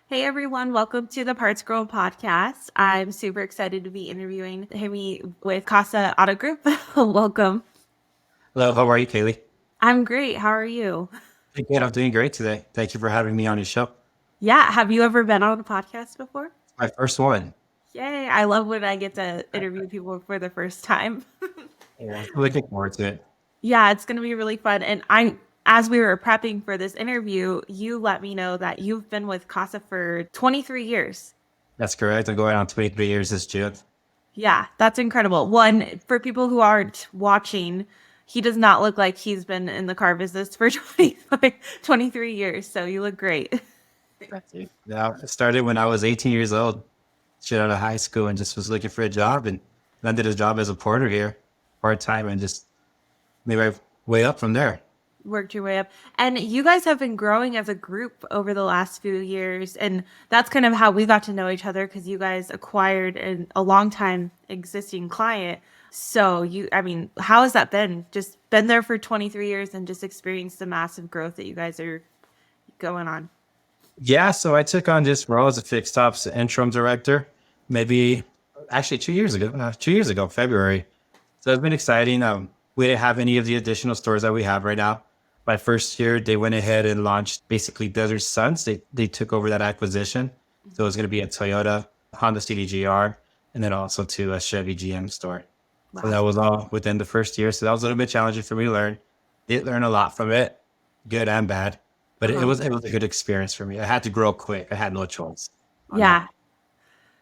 Hey everyone, welcome to the Parts Girl podcast. I'm super excited to be interviewing Jaime with CASA Auto Group. Welcome. Hello, how are you, Kaylee? I'm great. How are you? Hey, good. I'm doing great today. Thank you for having me on your show. Yeah, have you ever been on a podcast before? My first one. Yay, I love when I get to interview people for the first time. Yeah. Looking forward to it. Yeah, it's going to be really fun. And as we were prepping for this interview, you let me know that you've been with CASA for 23 years. That's correct. I'm going on 23 years this June. Yeah, that's incredible. One, for people who aren't watching, he does not look like he's been in the car business for 23 years. So you look great. Thank you. Yeah, I started when I was 18 years old, straight out of high school, and just was looking for a job, and landed a job as a porter here, part time, and just made my way up from there. Worked your way up. And you guys have been growing as a group over the last few years. And that's kind of how we got to know each other because you guys acquired a long time existing client. So how has that been? Just been there for 23 years and just experienced the massive growth that you guys are going on. Yeah, so I took on this role as a fixed ops interim director, maybe actually 2 years ago. 2 years ago, February. So it's been exciting. We didn't have any of the additional stores that we have right now. My first year, they went ahead and launched basically Desert Suns. They took over that acquisition. So it's going to be a Toyota, Honda CDGR, and then also to a Chevy GM store. So Wow. that was all within the first year. So that was a little bit challenging for me to learn. Did learn a lot from it, good and bad. But it Uh-huh. was it was a good experience for me. I had to grow quick. I had no choice on that. Yeah.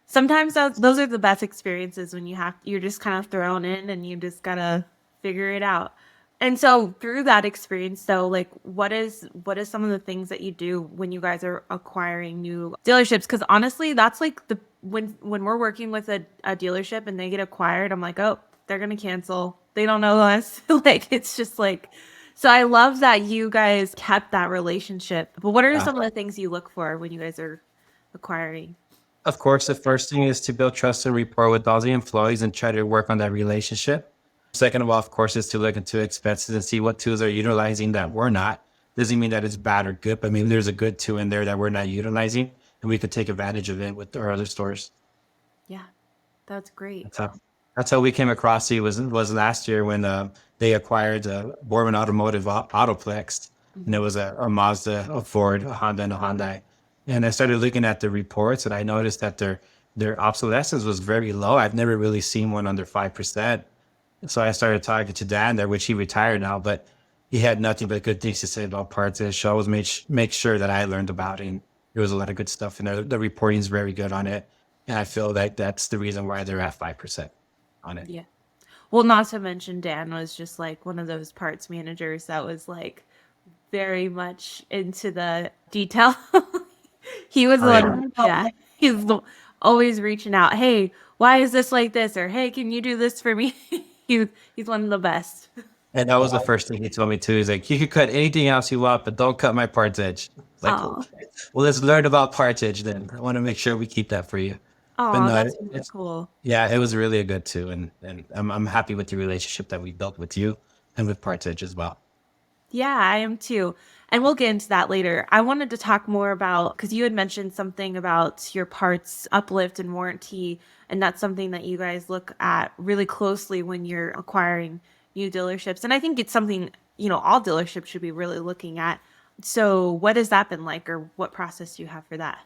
Sometimes those are the best experiences when you're just kind of thrown in and you just gotta figure it out. And so through that experience though, like what is some of the things that you do when you guys are acquiring new dealerships? Because honestly, that's like the when we're working with a dealership and they get acquired, I'm like, oh, they're gonna cancel. They don't know us. Like it's just like so I love that you guys kept that relationship. But what are Yeah. some of the things you look for when you guys are acquiring? Of course, the first thing is to build trust and rapport with all the employees and try to work on that relationship. Second of all, of course, is to look into expenses and see what tools are utilizing that we're not. Doesn't mean that it's bad or good, but maybe there's a good tool in there that we're not utilizing and we could take advantage of it with our other stores. Yeah, that's great. That's how that's how we came across it was last year when they acquired Borman Automotive Autoplex, and it Mhm. was a Mazda, a Ford, a Honda, and a Hyundai. And I started looking at the reports, and I noticed that their obsolescence was very low. I've never really seen one under 5%. So I started talking to Dan there, which he retired now, but he had nothing but good things to say about PartsEdge. So I was make sure that I learned about it. And there was a lot of good stuff in there. The reporting is very good on it. And I feel like that's the reason why they're at 5% on it. Yeah. Well, not to mention Dan was just like one of those parts managers that was like very much into the detail. He was the Oh, yeah. one, yeah. Always reaching out. Hey, why is this like this? Or hey, can you do this for me? He's one of the best. And that was the first thing he told me too. He's like, you can cut anything else you want, but don't cut my parts edge. It's like, Oh, okay. Well, let's learn about parts edge then. I want to make sure we keep that for you. But oh, no, that's really it's cool. yeah, it was really a good too. And I'm happy with the relationship that we built with you and with parts edge as well. Yeah, I am too. And we'll get into that later. I wanted to talk more about because you had mentioned something about your parts uplift and warranty, and that's something that you guys look at really closely when you're acquiring new dealerships. And I think it's something, all dealerships should be really looking at. So, what has that been like, or what process do you have for that?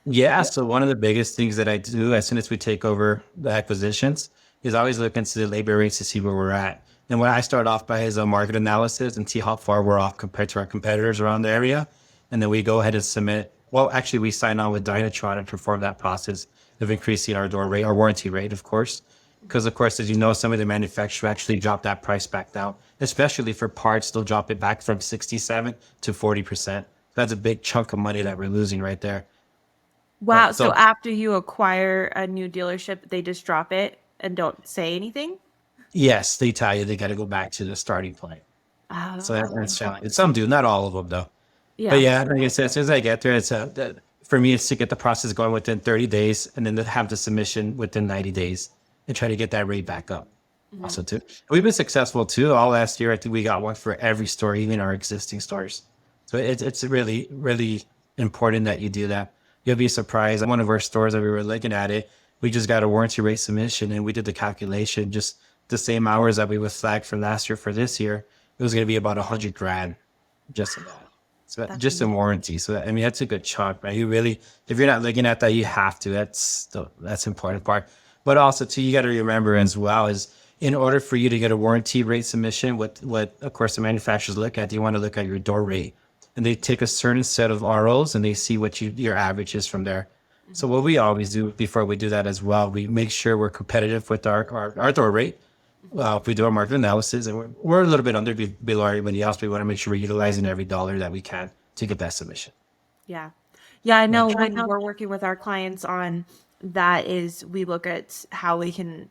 Yeah. So one of the biggest things that I do as soon as we take over the acquisitions is always look into the labor rates to see where we're at. And when I start off by his market analysis and see how far we're off compared to our competitors around the area, and then we go ahead and submit. Well, actually, we sign on with Dynatron and perform that process of increasing our door rate, our warranty rate, of course. Because of course, as you know, some of the manufacturers actually drop that price back down, especially for parts. They'll drop it back from 67 to 40%. That's a big chunk of money that we're losing right there. Wow. So, So after you acquire a new dealership, they just drop it and don't say anything? yes, they tell you they got to go back to the starting point. So Oh, that's challenging. Some do, not all of them though. But yeah. yeah, like I said, as soon as I get there, for me, it's to get the process going within 30 days and then to have the submission within 90 days and try to get that rate back up. Mhm. Also, too, we've been successful too. All last year, I think we got one for every store, even our existing stores. So it's really, really important that you do that. You'll be surprised. At one of our stores that we were looking at it, we just got a warranty rate submission and we did the calculation, just the same hours that we was flagged for last year for this year. It was going to be about 100 grand just in that. So That's just in amazing. warranty. So I mean, that's a good chunk, right? You really, if you're not looking at that, you have to. That's the important part. But also too, you got to remember as well is in order for you to get a warranty rate submission, what of course the manufacturers look at, you want to look at your door rate, and they take a certain set of ROs and they see what your average is from there. So Mhm. what we always do before we do that as well, we make sure we're competitive with our door rate. Mhm. If we do our market analysis and we're a little bit below everybody else, we want to make sure we're utilizing every dollar that we can to get that submission. Yeah. Yeah, I know Right. when we're working with our clients on that is we look at how we can,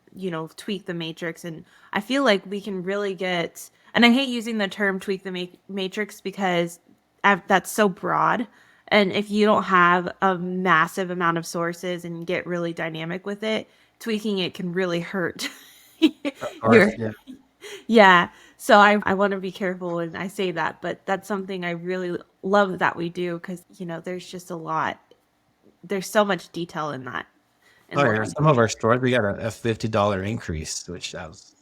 tweak the matrix. And I feel like we can really get, and I hate using the term tweak the matrix because that's so broad. And if you don't have a massive amount of sources and get really dynamic with it, tweaking it can really hurt Of your course, yeah. yeah. So I want to be careful when I say that, but that's something I really love that we do because, there's just a lot. There's so much detail in that Oh and yeah, looking. some of our stores we got a $50 increase, which that was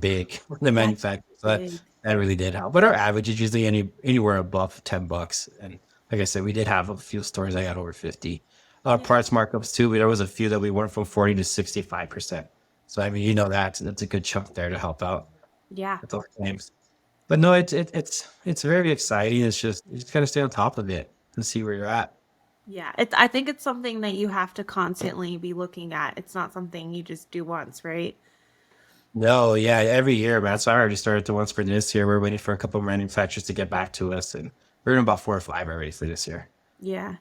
big for the That's manufacturers. So big. that really did help. But our average is usually anywhere above $10. And like I said, we did have a few stores that got over 50. Yeah. Parts markups too. There was a few that we went from 40 to 65%. So I mean, that's a good chunk there to help out Yeah. with those claims. But no, it's very exciting. It's just you just gotta stay on top of it and see where you're at. Yeah. I think it's something that you have to constantly be looking at. It's not something you just do once, right? No, yeah, every year, man. So I already started the ones for this year. We're waiting for a couple of manufacturers to get back to us, and we're in about 4 or 5 already for this year. Yeah.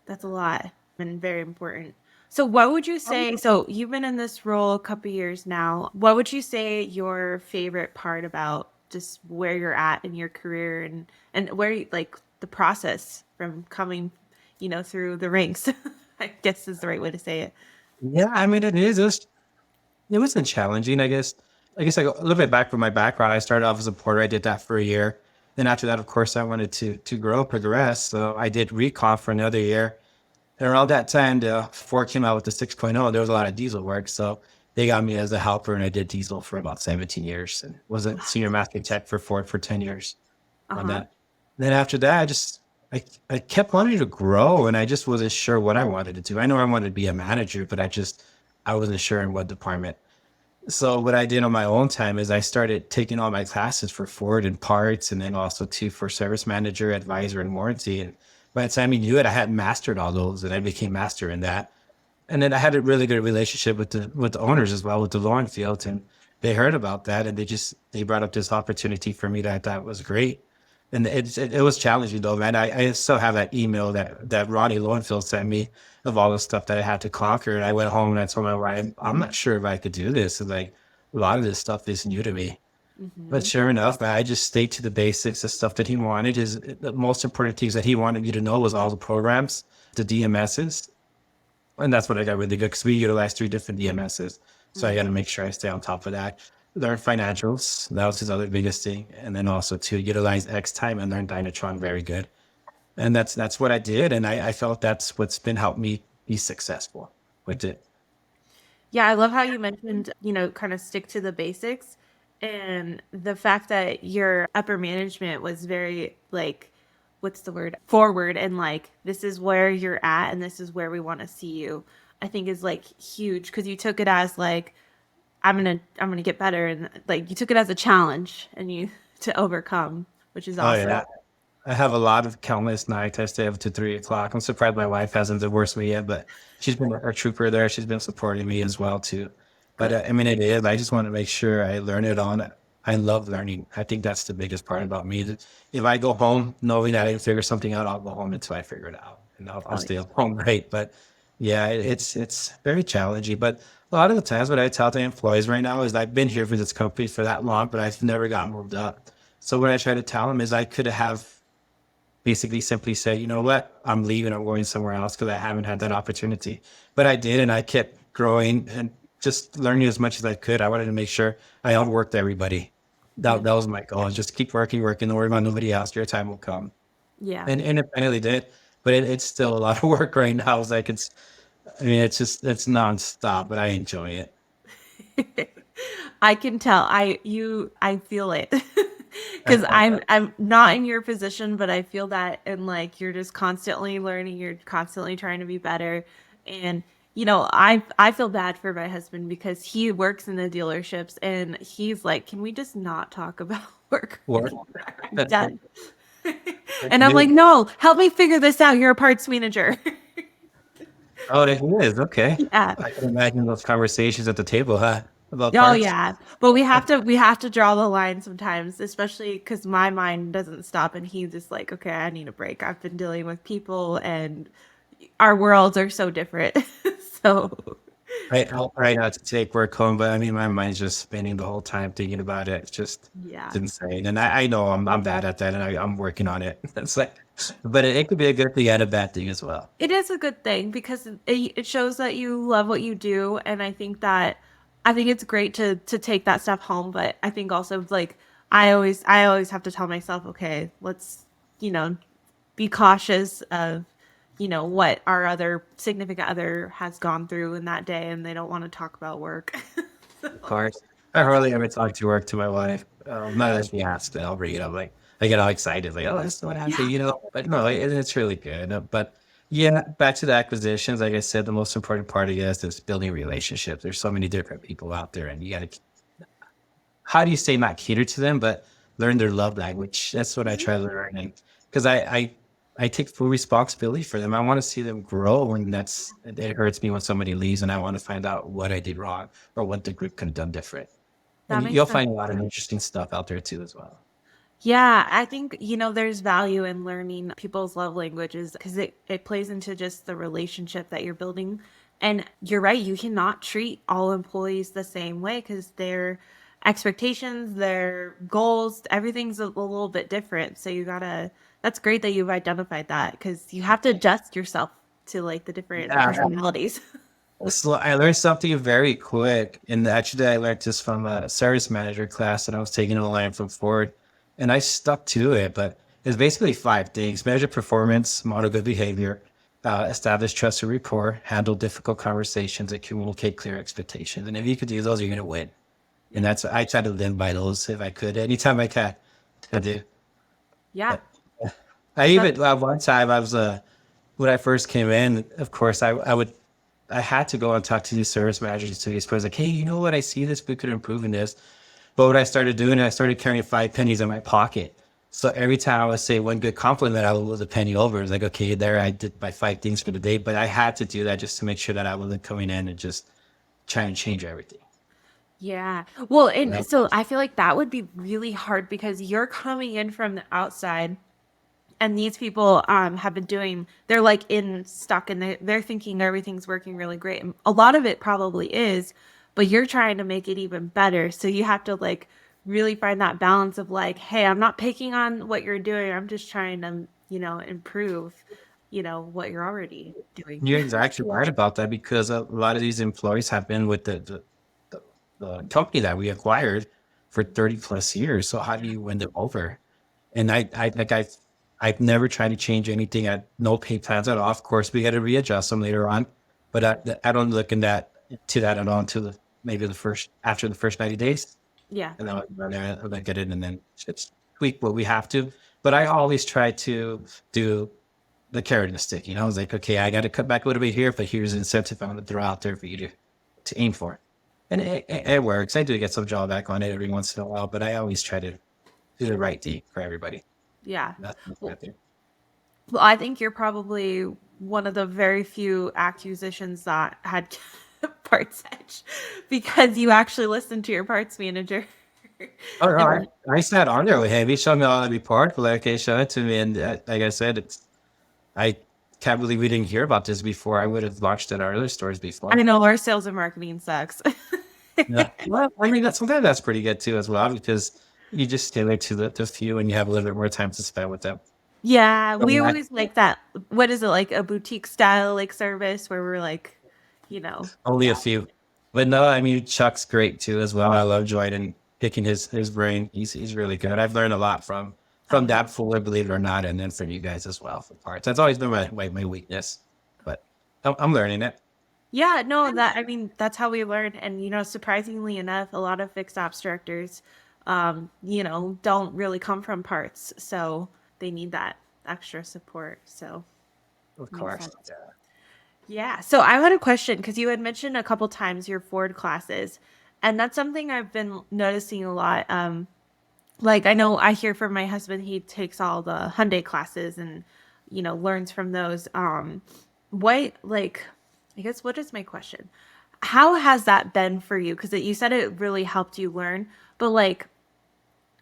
That's a lot and very important. So, what would you say? So, you've been in this role a couple years now. What would you say your favorite part about just where you're at in your career and where you like the process from coming, through the ranks? I guess is the right way to say it. Yeah, I mean, it is. It wasn't challenging, I guess. I guess I go a little bit back from my background. I started off as a porter. I did that for a year. Then after that, of course, I wanted to grow, progress. So I did recon for another year. And around that time, the Ford came out with the 6.0. There was a lot of diesel work. So they got me as a helper, and I did diesel for about 17 years and was a senior master tech for Ford for 10 years Uh on huh. that. Then after that, I kept wanting to grow, and I just wasn't sure what I wanted to do. I know I wanted to be a manager, but I wasn't sure in what department. So what I did on my own time is I started taking all my classes for Ford and parts, and then also too for service manager, advisor, and warranty. And by the time I knew it, I had mastered all those, and I became master in that. And then I had a really good relationship with the owners as well, with the lawn field, and they heard about that, and they brought up this opportunity for me that I thought was great. And it was challenging though, man. I still have that email that Ronnie Lowenfield sent me of all the stuff that I had to conquer. And I went home and I told my wife, I'm not sure if I could do this. And like a lot of this stuff is new to me. But Mm-hmm. sure enough, man, I just stayed to the basics, the stuff that he wanted. Is the most important things that he wanted me to know was all the programs, the DMSs, and that's what I got really good because we utilize 3 different DMSs. So I got to make sure I stay on top of that. Learn financials. That was his other biggest thing. And then also to utilize X time and learn Dynatron very good. And that's what I did. And I felt that's what's been helped me be successful with it. Yeah, I love how you mentioned, kind of stick to the basics and the fact that your upper management was very like what's the word? Forward and like this is where you're at and this is where we want to see you. I think is like huge because you took it as like I'm going to get better and like you took it as a challenge and you to overcome, which is Oh awesome. yeah. I have a lot of countless nights. I stay up to 3 o'clock. I'm surprised my wife hasn't divorced me yet, but she's been a trooper there. She's been supporting me as well too. But Good. I mean, it is. I just want to make sure I learn it on. I love learning. I think that's the biggest part about me. That if I go home knowing that I didn't figure something out, I'll go home until I figure it out, and I'll Oh stay yeah. at home, right? But yeah, it's very challenging. But a lot of the times, what I tell the employees right now is I've been here for this company for that long, but I've never got moved up. So what I try to tell them is I could have basically simply say, you know what, I'm leaving, I'm going somewhere else because I haven't had that opportunity. But I did, and I kept growing and just learning as much as I could. I wanted to make sure I outworked everybody. That was my goal. Just keep working, working. Don't worry about nobody else. Your time will come. Yeah. And it finally did. but it's still a lot of work right now. It's like I mean, it's nonstop, but I enjoy it. I can tell. I feel it. Cuz I'm not in your position, but I feel that, and like you're just constantly learning, you're constantly trying to be better. And I feel bad for my husband because he works in the dealerships and he's like, "Can we just not talk about work Work. anymore? I'm done." And I'm like, "No, help me figure this out. You're a parts manager." Oh, it is. Okay. Yeah. I can imagine those conversations at the table, huh? About Oh parts. yeah, but we have to draw the line sometimes, especially because my mind doesn't stop, and he's just like, okay, I need a break. I've been dealing with people, and our worlds are so different. So I'll try not to take work home, but I mean, my mind's just spinning the whole time thinking about it. It's just it's yeah, insane. And I know I'm bad at that and I'm working on it. It's like, but it could be a good thing and a bad thing as well. it is a good thing because it shows that you love what you do, and I think it's great to take that stuff home. But I think also like I always have to tell myself, okay, let's you know be cautious of what our other significant other has gone through in that day, and they don't want to talk about work. Of course. I hardly ever talk to work to my wife. Not unless she asks, I'll bring it up. Like I get all excited, like, oh, that's what happened, Yeah, But no, it's really good. But yeah, back to the acquisitions. Like I said, the most important part, I guess, is building relationships. There's so many different people out there, and you got to how do you say not cater to them, but learn their love language. That's what I mhm, try to learn, and because I take full responsibility for them. I want to see them grow, and it hurts me when somebody leaves, and I want to find out what I did wrong or what the group could have done different. And that you'll makes sense. find a lot of interesting stuff out there too, as well. Yeah, I think there's value in learning people's love languages because it plays into just the relationship that you're building. And you're right, you cannot treat all employees the same way because their expectations, their goals, everything's a little bit different. So that's great that you've identified that because you have to adjust yourself to like the different Yeah, personalities. so I learned something very quick, and actually, I learned this from a service manager class that I was taking online from Ford, and I stuck to it. But it's basically five things: measure performance, model good behavior, establish trust and rapport, handle difficult conversations, and communicate clear expectations. And if you could do those, you're gonna win. And Yeah. that's I try to live by those if I could, anytime I can. I do. Yeah. I That's even one time I was when I first came in, of course I had to go and talk to these service managers to these pros like, hey, you know what? I see this, we could improve in this. But what I started doing, I started carrying 5 pennies in my pocket. So every time I would say one good compliment, I would lose a penny over. It's like, okay, there I did my 5 things for the day. But I had to do that just to make sure that I wasn't coming in and just trying to change everything. Yeah. Well, Yeah. and so I feel like that would be really hard because you're coming in from the outside, and these people have been doing, they're like in stuck, and they're thinking everything's working really great. And a lot of it probably is, but you're trying to make it even better. So you have to like really find that balance of like, hey, I'm not picking on what you're doing. I'm just trying to, improve, what you're already doing. You're exactly right about that because a lot of these employees have been with the, the company that we acquired for 30 plus years. So how do you win them over? And I've never tried to change anything at no pay plans at all. Of course, we got to readjust them later on, but I don't look in that to that at all until maybe after the first 90 days. Yeah. And then I'll look at it and then just tweak what we have to. But I always try to do the carrot and the stick. I was like, okay, I got to cut back a little bit here, but here's an incentive I'm going to throw out there for you to aim for. And it works. I do get some drawback on it every once in a while, but I always try to do the right thing for everybody. Yeah. That's Well, what I think. Well, I think you're probably one of the very few acquisitions that had parts edge because you actually listened to your parts manager. Oh, no, And I sat on there with him. He showed me all the part, but like, okay, show it to me. And like I said, I can't believe we didn't hear about this before. I would have launched at our other stores I before. know our sales and marketing sucks. Yeah. Well, I mean, sometimes that's pretty good too, as well, because you just tailor to the few and you have a little bit more time to spend with them. Yeah, So we I, always like that. What is it, like a boutique style like service where we're like, you know, only a yeah. few. But no, I mean, Chuck's great too, as well. I love Jordan picking his brain. He's really good. I've learned a lot from. from that fuller, believe it or not, and then for you guys as well for parts. That's always been my weakness, but I'm learning it. Yeah, no, that I mean that's how we learn. And surprisingly enough, a lot of fixed ops directors, don't really come from parts, so they need that extra support. So Of makes course. sense. Yeah. Yeah. So I had a question because you had mentioned a couple times your Ford classes, and that's something I've been noticing a lot. Like I know I hear from my husband, he takes all the Hyundai classes and learns from those. What like I guess what is my question? How has that been for you? Because you said it really helped you learn, but like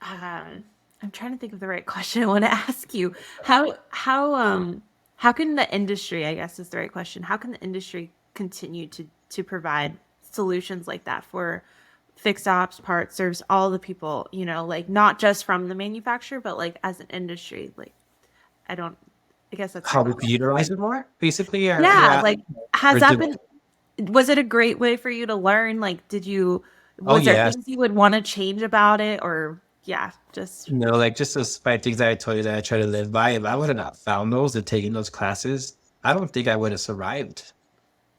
I'm trying to think of the right question I want to ask you. How can the industry, I guess is the right question. How can the industry continue to provide solutions like that for fixed ops, parts, serves all the people, like not just from the manufacturer, but like as an industry. Like I don't I guess that's How hard we to could say. utilize it more, basically. Yeah, Yeah. like has Or that do, been was it a great way for you to learn? Like oh, was there yes. things you would want to change about it or yeah, just Like just those five things that I told you that I try to live by. If I would have not found those and taken those classes, I don't think I would have survived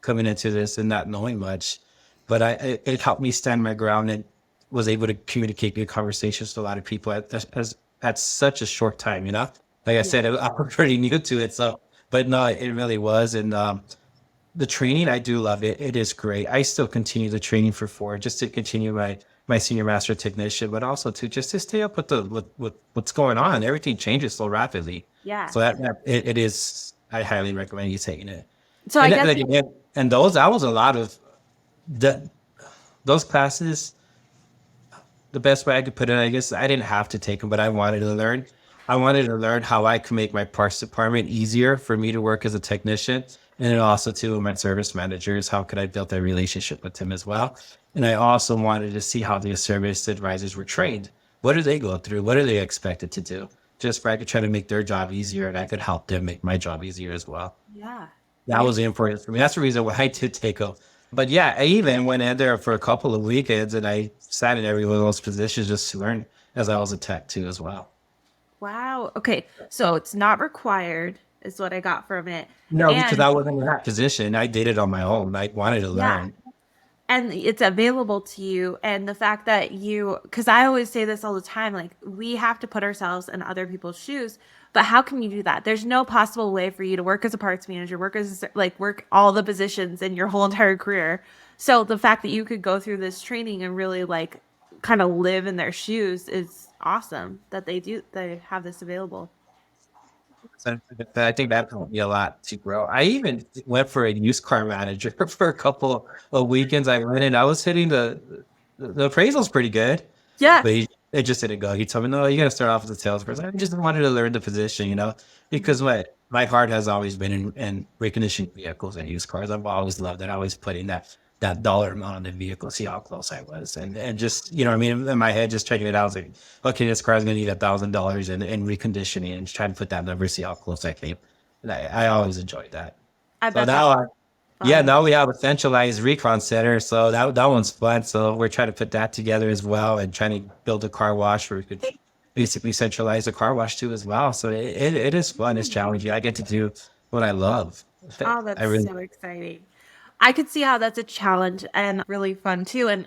coming into this and not knowing much. But it helped me stand my ground and was able to communicate good conversations to a lot of people at such a short time, you know? Like I yeah. said, I was pretty new to it. So, but no, it really was. And the training, I do love it. It is great. I still continue the training for Ford just to continue my senior master technician, but also to just to stay up with with what's going on. Everything changes so rapidly. Yeah. So it is. I highly recommend you taking it. So I And guess those that was a lot of the those classes. The best way I could put it, I guess I didn't have to take them, but I wanted to learn. I wanted to learn how I could make my parts department easier for me to work as a technician. And then also too with my service managers, how could I build that relationship with them as well? And I also wanted to see how the service advisors were trained. What do they go through? What are they expected to do? Just where I could try to make their job easier and I could help them make my job easier as well. yeah. That was the importance for me. That's the reason why I did take them. But yeah, I even went in there for a couple of weekends and I sat in every one of those positions just to learn as I was a tech too as well. Wow. Okay. So it's not required is what I got from it. No, because And I wasn't in that position. I did it on my own. I wanted to yeah, learn. and it's available to you and the fact that because I always say this all the time, like we have to put ourselves in other people's shoes, but how can you do that? There's no possible way for you to work as a parts manager, work all the positions in your whole entire career. So the fact that you could go through this training and really like kind of live in their shoes is awesome that they have this available. So I think that helped me a lot to grow. I even went for a used car manager for a couple of weekends. I went in, I was hitting the appraisal's pretty good. Yeah. But it just didn't go. He told me, no, you got to start off as a salesperson. I just wanted to learn the position, because my heart has always been in reconditioning vehicles and used cars. I've always loved it. I always putting that dollar amount on the vehicle, see how close I was. And just, what I mean, in my head, just checking it out. I was like, okay, this car is going to need $1,000 in reconditioning and trying to put that number, see how close I came. And I always enjoyed that. I So bet that's now yeah, fun. now we have a centralized recon center, so that one's fun. So we're trying to put that together as well, and trying to build a car wash where we could basically centralize the car wash too as well. So it is fun. It's challenging. I get to do what I love. Oh, I that's really so exciting. I could see how that's a challenge and really fun too. And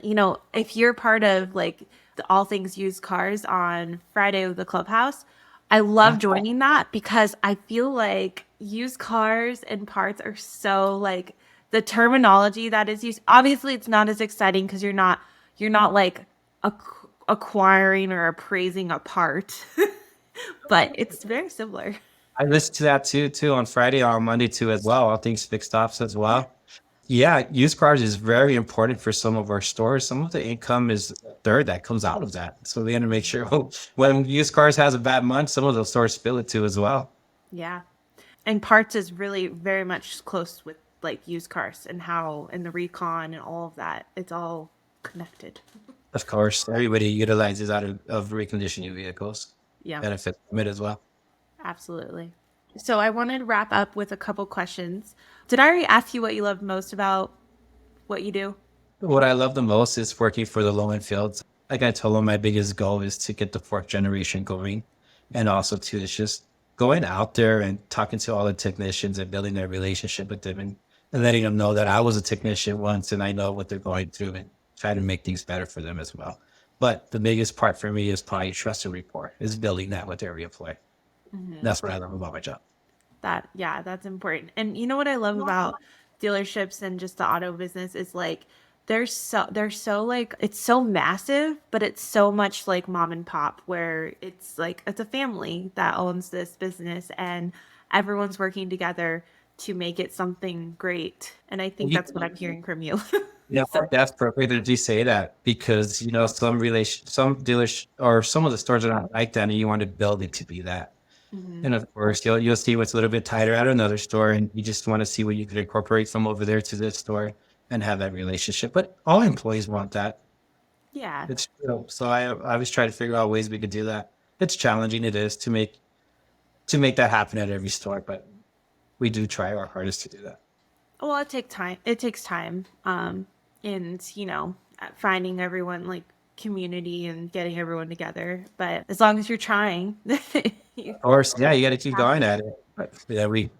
if you're part of like the all things used cars on Friday with the Clubhouse, I love joining that because I feel like used cars and parts are so like the terminology that is used. Obviously, it's not as exciting because you're not like acquiring or appraising a part, but it's very similar. I listen to that too on Friday or on Monday too as well. All things fixed ops as well. Yeah, used cars is very important for some of our stores. Some of the income is a third that comes out of that. So we got to make sure when used cars has a bad month, some of those stores spill it too as well. Yeah. And parts is really very much close with like used cars and how and the recon and all of that. It's all connected. Of course, everybody utilizes out of reconditioning vehicles, Yeah, benefit from it as well. absolutely. So I wanted to wrap up with a couple questions. Did I already ask you what you love most about what you do? What I love the most is working for the low end fields. Like I told them, my biggest goal is to get the fourth generation going. And also too, it's just going out there and talking to all the technicians and building their relationship with them and letting them know that I was a technician once and I know what they're going through and try to make things better for them as well. But the biggest part for me is probably trust and rapport, is building that with every employee. That's what I love about my job. Yeah, that's important. And you know what I love about dealerships and just the auto business is like they're so like it's so massive, but it's so much like mom and pop where it's like it's a family that owns this business and everyone's working together to make it something great. And I think You, that's what I'm hearing from you. yeah, So, that's perfect that you say that because some dealers or some of the stores are not like that, and you want to build it to be that. mhm. And of course, you'll see what's a little bit tighter at another store, and you just want to see what you could incorporate from over there to this store and have that relationship. But all employees want that. Yeah. It's true. So I always try to figure out ways we could do that. It's challenging. It is to make that happen at every store, but we do try our hardest to do that. Well, it takes time. It takes time. And finding everyone like community and getting everyone together. But as long as you're trying, you Of course, yeah, you got to keep have going it. at it. But yeah, we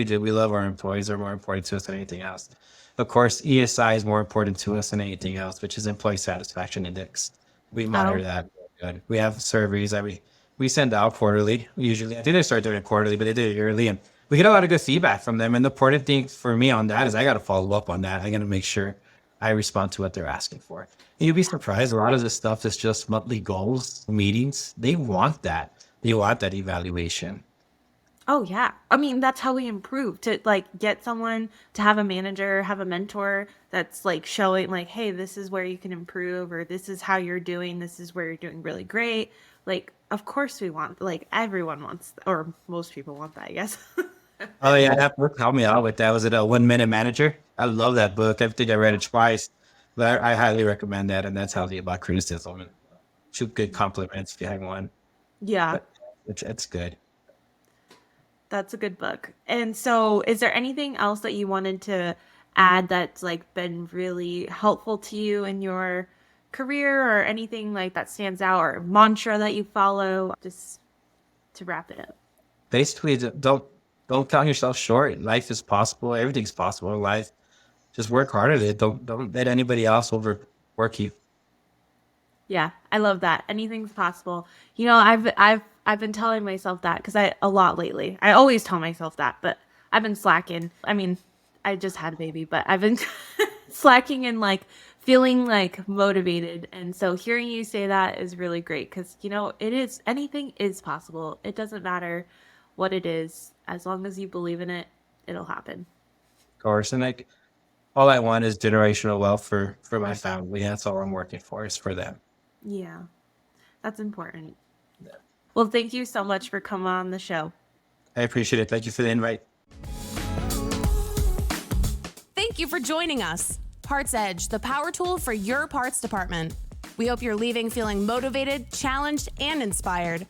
do. We love our employees. They're more important to us than anything else. Of course, ESI is more important to us than anything else, which is Employee Satisfaction Index. We monitor Oh, that. Good. We have surveys that we send out quarterly. Usually, I think they start doing it quarterly, but they do it yearly, and we get a lot of good feedback from them. And the important thing for me on that is I got to follow up on that. I got to make sure I respond to what they're asking for. And you'll be surprised. A lot of this stuff is just monthly goals, meetings. They want that. They want that evaluation. oh yeah. I mean, that's how we improve to like get someone to have a manager, have a mentor that's like showing like, hey, this is where you can improve, or this is how you're doing. This is where you're doing really great. Like, of course we want like everyone wants, or most people want that, I guess. Oh yeah, that book helped me out with that. Was it a 1 Minute Manager? I love that book. I think I read it twice, but I highly recommend that. And that's how the about criticism and shoot good compliments if you have one. Yeah. But it's good. That's a good book. And so, is there anything else that you wanted to add that's like been really helpful to you in your career or anything like that stands out or mantra that you follow just to wrap it up? Basically, don't count yourself short. Life is possible. Everything's possible in life. Just work hard at it. Don't let anybody else overwork you. Yeah, I love that. Anything's possible. I've been telling myself that because I a lot lately. I always tell myself that, but I've been slacking. I mean, I just had a baby, but I've been slacking and like feeling like motivated. And so hearing you say that is really great because it is anything is possible. It doesn't matter what it is, as long as you believe in it, it'll happen. Of course, and like all I want is generational wealth for my family. That's all I'm working for is for them. Yeah, that's important. Well, thank you so much for coming on the show. I appreciate it. Thank you for the invite. Thank you for joining us. PartsEdge, the power tool for your parts department. We hope you're leaving feeling motivated, challenged, and inspired.